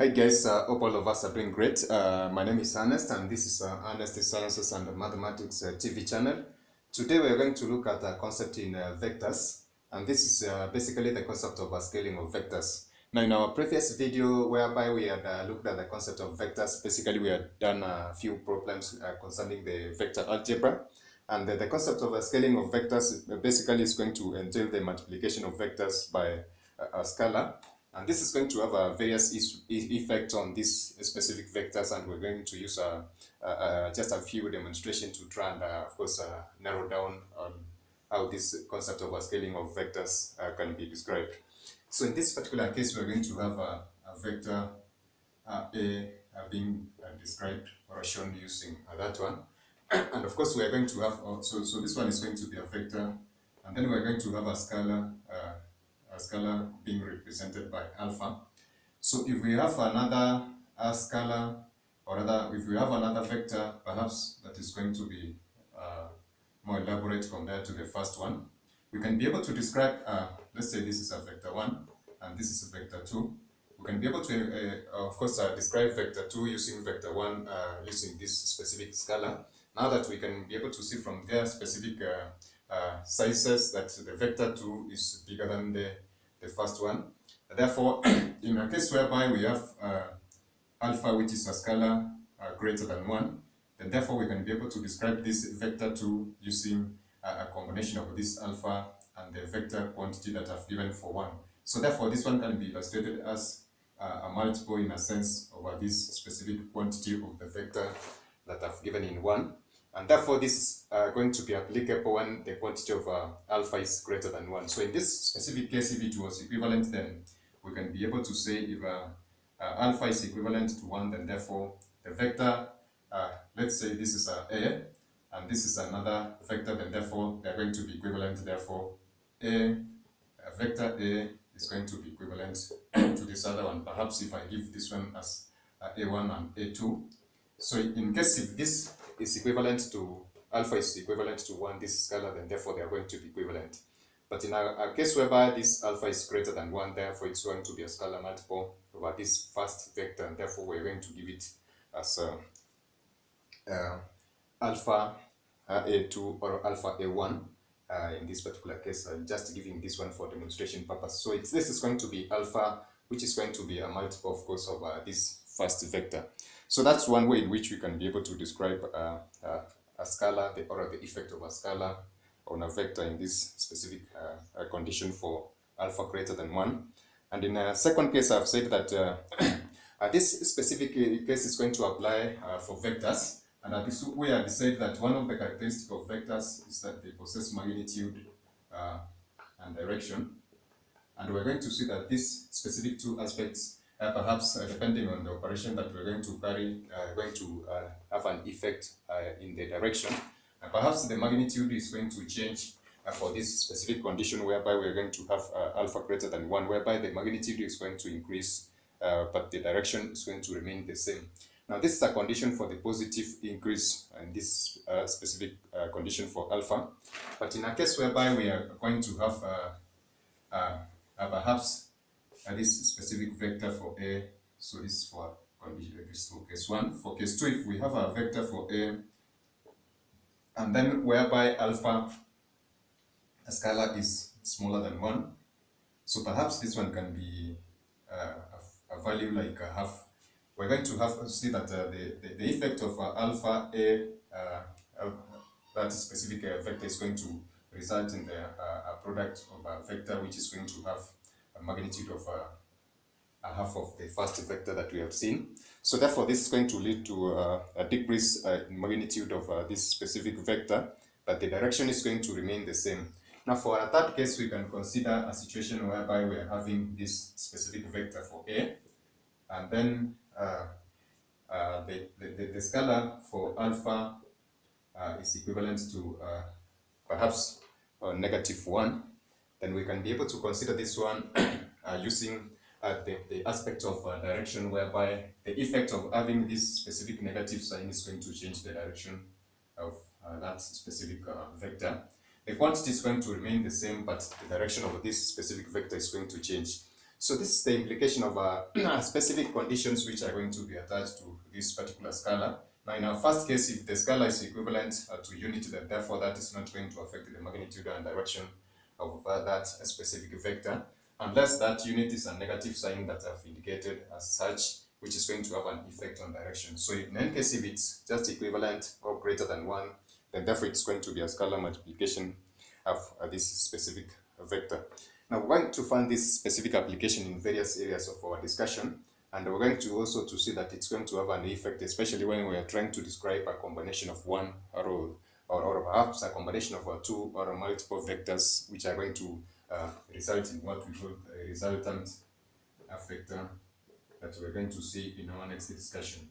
Hi guys, hope all of us are doing great. My name is Ernest and this is Ernest Sciences and Mathematics TV channel. Today we are going to look at a concept in vectors, and this is basically the concept of scaling of vectors. Now in our previous video whereby we had looked at the concept of vectors, basically we had done a few problems concerning the vector algebra. And the concept of scaling of vectors basically is going to entail the multiplication of vectors by a scalar. And this is going to have various effects on these specific vectors, and we're going to use just a few demonstrations to try and, of course, narrow down on how this concept of scaling of vectors can be described. So in this particular case, we're going to have a vector A being described or shown using that one. And of course, we are going to have, so this one is going to be a vector, and then we're going to have a scalar being represented by alpha. So if we have another scalar, or rather, if we have another vector, perhaps that is going to be more elaborate compared to the first one, we can be able to describe, let's say this is a vector 1, and this is a vector 2. We can be able to, of course, describe vector 2 using vector 1 using this specific scalar. Now that we can be able to see from their specific sizes that the vector 2 is bigger than the first one. Therefore, in a case whereby we have alpha, which is a scalar greater than 1, then therefore we can be able to describe this vector 2 using a combination of this alpha and the vector quantity that I've given for 1. So therefore, this one can be illustrated as a multiple in a sense over this specific quantity of the vector that I've given in 1. And therefore, this is going to be applicable when the quantity of alpha is greater than 1. So in this specific case, if it was equivalent, then we can be able to say if alpha is equivalent to 1, then therefore the vector, let's say this is A, and this is another vector, then therefore they are going to be equivalent. Therefore, vector A is going to be equivalent to this other one. Perhaps if I give this one as A1 and A2. So in case if this is equivalent to, alpha is equivalent to 1, this scalar, then therefore they are going to be equivalent. But in our case whereby this alpha is greater than 1, therefore it's going to be a scalar multiple over this first vector, and therefore we're going to give it as alpha A2 or alpha A1. In this particular case, I'm just giving this one for demonstration purpose. So this is going to be alpha, which is going to be a multiple, of course, of this first vector. So that's one way in which we can be able to describe a scalar, or the effect of a scalar on a vector in this specific condition for alpha greater than 1. And in a second case, I've said that this specific case is going to apply for vectors. And at this way, I said that one of the characteristics of vectors is that they possess magnitude and direction. And we're going to see that these specific two aspects, perhaps depending on the operation that we're going to carry, going to have an effect in the direction. And perhaps the magnitude is going to change for this specific condition whereby we're going to have alpha greater than 1, whereby the magnitude is going to increase, but the direction is going to remain the same. Now, this is a condition for the positive increase in this specific condition for alpha. But in a case whereby we are going to have perhaps this specific vector for A, so this is for condition, this is for case 1. For case 2, if we have a vector for A, and then whereby alpha, a scalar, is smaller than 1, so perhaps this one can be a value like a half. We're going to have to see that the effect of alpha A, that specific vector, is going to result in a product of a vector which is going to have a magnitude of a half of the first vector that we have seen. So therefore, this is going to lead to a decrease in magnitude of this specific vector, but the direction is going to remain the same. Now, for a third case, we can consider a situation whereby we are having this specific vector for A, and then the scalar for alpha is equivalent to perhaps -1, then we can be able to consider this one using the aspect of direction, whereby the effect of having this specific negative sign is going to change the direction of that specific vector. The quantity is going to remain the same, but the direction of this specific vector is going to change. So this is the implication of specific conditions which are going to be attached to this particular scalar. Now in our first case, if the scalar is equivalent to unity, then therefore that is not going to affect the magnitude and direction of that specific vector, unless that unit is a negative sign that I've indicated as such, which is going to have an effect on direction. So in any case, if it's just equivalent or greater than 1, then therefore it's going to be a scalar multiplication of this specific vector. Now we're going to find this specific application in various areas of our discussion, and we're going to also to see that it's going to have an effect, especially when we are trying to describe a combination of one or perhaps a combination of two or multiple vectors, which are going to result in what we call a resultant vector that we're going to see in our next discussion.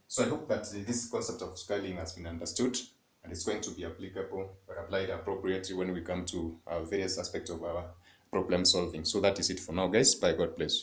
So I hope that this concept of scaling has been understood, and it's going to be applicable or applied appropriately when we come to various aspects of our problem solving. So that is it for now, guys. Bye. God bless you.